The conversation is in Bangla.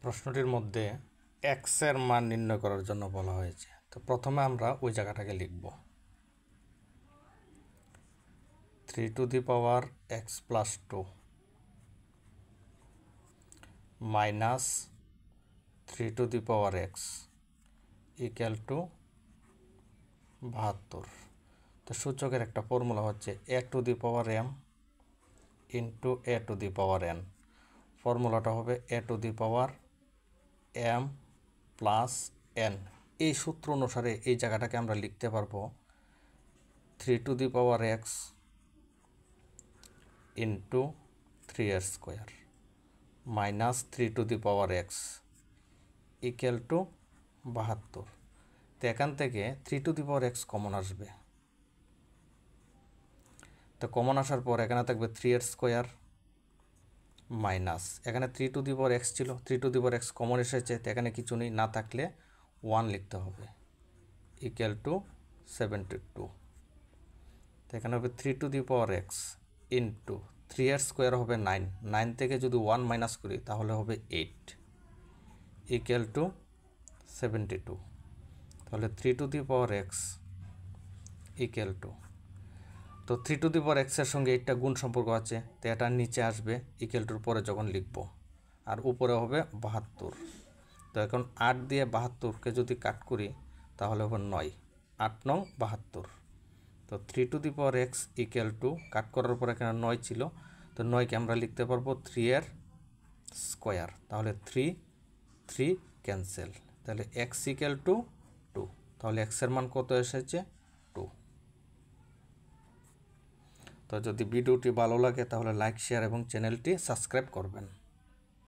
প্রশ্নটির মধ্যে এক্স এর মান নির্ণয় করার জন্য বলা হয়েছে। তো প্রথমে আমরা ওই জায়গাটাকে লিখব 3x + 2 minus 3x equal to 72। তো সূচকের একটা ফর্মুলা হচ্ছে a⁴m ইন্টু a⁴n। ফর্মুলাটা হবে a⁴m + n। এই সূত্র অনুসারে এই জায়গাটাকে আমরা লিখতে পারবো 3x into 3r² minus 3x equal to 72। তো এখান থেকে 3x কমন আসবে। তো কমন আসার পর এখানে থাকবে 3r² মাইনাস এখানে 3x ছিল, 3x কমন এসেছে, তো এখানে কিছু নেই, না থাকলে 1 লিখতে হবে ইকুয়াল টু 72। তো এখানে হবে 3x ইন্টু 3r² হবে 9, 9 থেকে যদি 1 মাইনাস করি তাহলে হবে 8 ইকুয়াল টু 72। তাহলে 3x ইকুয়াল টু, তো 3x এর সঙ্গে 8টা গুণ সম্পর্ক আছে, তো এটা নিচে আসবে ইকুয়াল টুর পরে যখন লিখব, আর উপরে হবে 72। তো এখন 8 দিয়ে 72কে যদি কাট করি তাহলে হবে 9, 8 নং 72। তো 3x ইকুয়াল টু, কাট করার পর এখানে 9 ছিল, তো 9কে আমরা লিখতে পারবো 3r²। তাহলে 3 ক্যান্সেল, তাহলে x ইকুয়াল টু 2। তাহলে x এর মান কত এসেছে? 2। তো যদি ভিডিওটি ভালো লাগে তাহলে লাইক, শেয়ার এবং চ্যানেলটি সাবস্ক্রাইব করবেন।